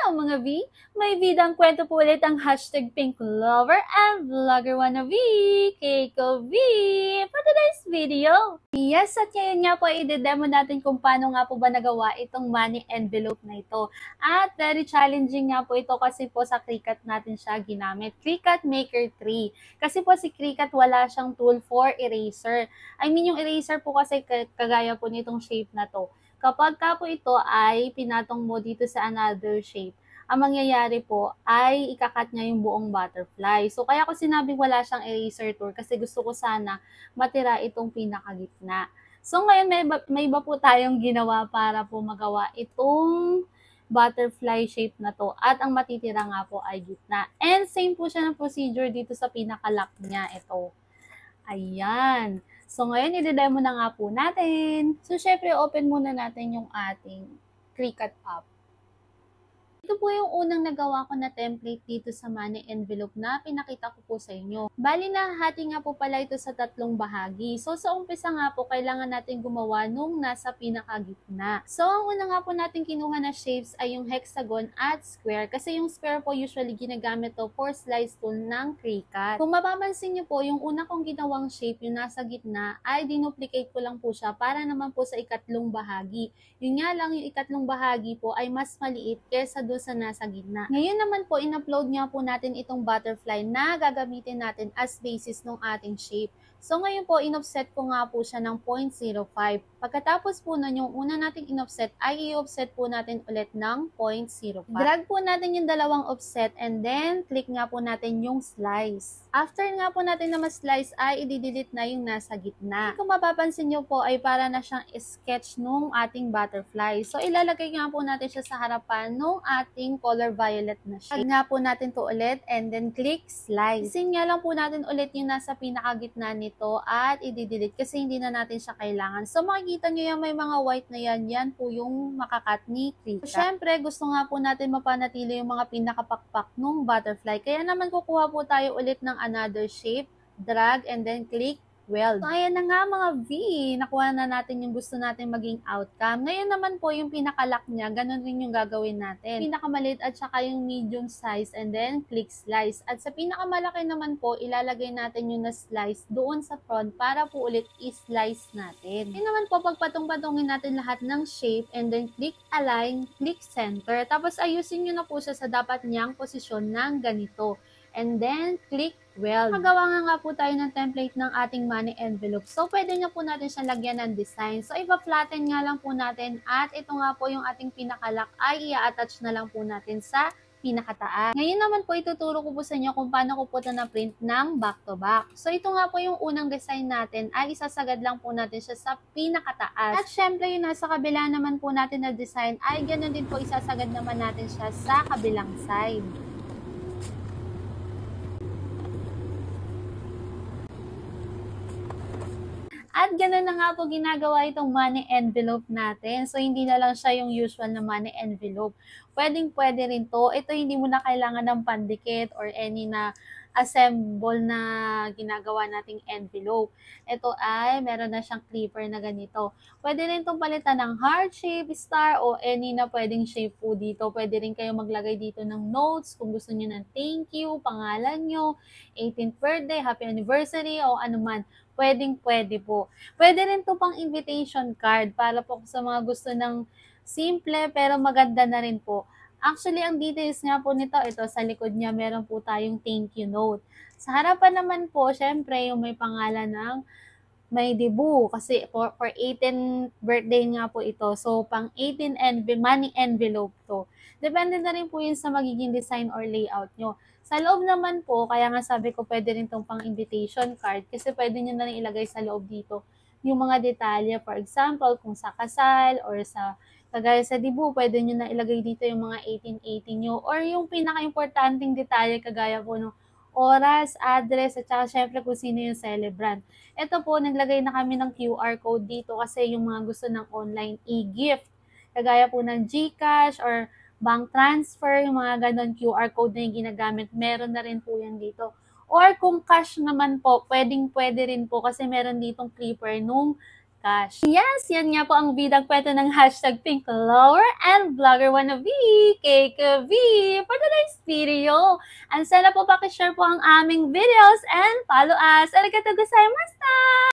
mga V! May bidang kwento po ulit ang hashtag Pink Lover and Vlogger Wannabe, Keiko V, for today's video. Yes, at ngayon nga po i-demo natin kung paano nga po ba nagawa itong money envelope na ito. At very challenging nga po ito kasi po sa Cricut natin siya ginamit. Cricut Maker 3. Kasi po si Cricut wala siyang tool for eraser. I mean yung eraser po kasi kagaya po nitong shape na to. Kapag ka po ito ay pinatong mo dito sa another shape, ang mangyayari po ay ikakat niya yung buong butterfly. So, kaya ko sinabing wala siyang eraser tool kasi gusto ko sana matira itong pinakagitna. So, ngayon may iba po tayong ginawa para po magawa itong butterfly shape na to. At ang matitira nga po ay gitna. And same po siya ng procedure dito sa pinakalock niya. Ito. Ayan. So, ngayon, i-demo na nga po natin. So, syempre, open muna natin yung ating Cricut app. Ito po yung unang nagawa ko na template dito sa money envelope na pinakita ko po sa inyo. Bali na hati nga po pala ito sa tatlong bahagi. So sa umpisa nga po, kailangan natin gumawa nung nasa pinakagitna. So ang una nga po natin kinuha na shapes ay yung hexagon at square. Kasi yung square po usually ginagamit to for slice tool ng Cricut. Kung mapapansin nyo po, yung una kong ginawang shape, yung nasa gitna, ay dinuplicate ko lang po siya para naman po sa ikatlong bahagi. Yun nga lang, yung ikatlong bahagi po ay mas maliit kesa doon sa nasa gitna. Ngayon naman po, in-upload nga po natin itong butterfly na gagamitin natin as basis ng ating shape. So ngayon po, in-offset ko nga po siya ng 0.05. Pagkatapos po nun, yung una nating in-offset ay i-offset po natin ulit ng 0.05. Drag po natin yung dalawang offset and then click nga po natin yung slice. After nga po natin na ma-slice ay i-delete na yung nasa gitna. Kung mapapansin nyo po ay para na siyang sketch nung ating butterfly. So ilalagay nga po natin siya sa harapan nung ating color violet na shade. Drag nga po natin to ulit and then click slice. Isin nga lang po natin ulit yung nasa pinakagitna nito at i-delete kasi hindi na natin siya kailangan. So makikita nyo yan, may mga white na yan. Yan po yung makakat ni Cricut. Siyempre, gusto nga po natin mapanatili yung mga pinakapakpak nung butterfly. Kaya naman kukuha po tayo ulit ng another shape, drag, and then click weld. So, ayan na nga mga V. Nakuha na natin yung gusto natin maging outcome. Ngayon naman po, yung pinakalock niya, ganun rin yung gagawin natin. Pinakamaliit at saka yung medium size and then click slice. At sa pinakamalaki naman po, ilalagay natin yung na-slice doon sa front para po ulit i-slice natin. Ngayon naman po, pagpatong-patongin natin lahat ng shape and then click align, click center. Tapos ayusin nyo na po siya sa dapat niyang posisyon ng ganito. And then, click weld. Magawa nga po tayo ng template ng ating money envelope. So, pwede nga po natin siya lagyan ng design. So, ipa-flatten nga lang po natin at ito nga po yung ating pinakalock ay i-attach na lang po natin sa pinakataas. Ngayon naman po, ituturo ko po sa inyo kung paano ko po ito na-print ng back-to-back. So, ito nga po yung unang design natin ay isasagad lang po natin siya sa pinakataas. At syempre, yung nasa kabila naman po natin na design ay ganoon din po isasagad naman natin siya sa kabilang side. At gano'n na nga po ginagawa itong money envelope natin. So, hindi na lang siya yung usual na money envelope. Pwedeng-pwede rin to. Ito hindi mo na kailangan ng pandikit or any na assemble na ginagawa nating envelope. Ito ay meron na siyang clipper na ganito. Pwede rin itong palitan ng heart shape, star, o any na pwedeng shape po dito. Pwede rin kayo maglagay dito ng notes kung gusto niyo ng thank you, pangalan nyo, 18th birthday, happy anniversary, o anuman. Pwedeng-pwede po. Pwede rin to pang invitation card para po sa mga gusto ng simple pero maganda na rin po. Actually, ang details nga po nito, ito sa likod niya, meron po tayong thank you note. Sa harapan naman po, syempre, yung may pangalan ng may debut kasi for 18th birthday nga po ito. So, pang 18 money envelope to. Depende na rin po yun sa magiging design or layout nyo. Sa loob naman po, kaya nga sabi ko pwede rin itong pang invitation card kasi pwede nyo na rin ilagay sa loob dito yung mga detalye. For example, kung sa kasal or sa kagaya sa debut, pwede nyo na ilagay dito yung mga 1880 nyo or yung pinaka-importanting detalye kagaya po ng oras, address, at saka syempre kung sino yung celebrant. Ito po, naglagay na kami ng QR code dito kasi yung mga gusto ng online e-gift, kagaya po ng GCash or bank transfer, yung mga ganon QR code na yung ginagamit, meron na rin po yan dito. Or kung cash naman po, pwedeng-pwede rin po kasi meron ditong clipper nung cash. Yes, yan nga po ang bidang kwento ng hashtag Pink Lover and Vlogger Wannabe, Keiko V, for today's video. And sana po pakishare po ang aming videos and follow us. Arigatou gozaimashita!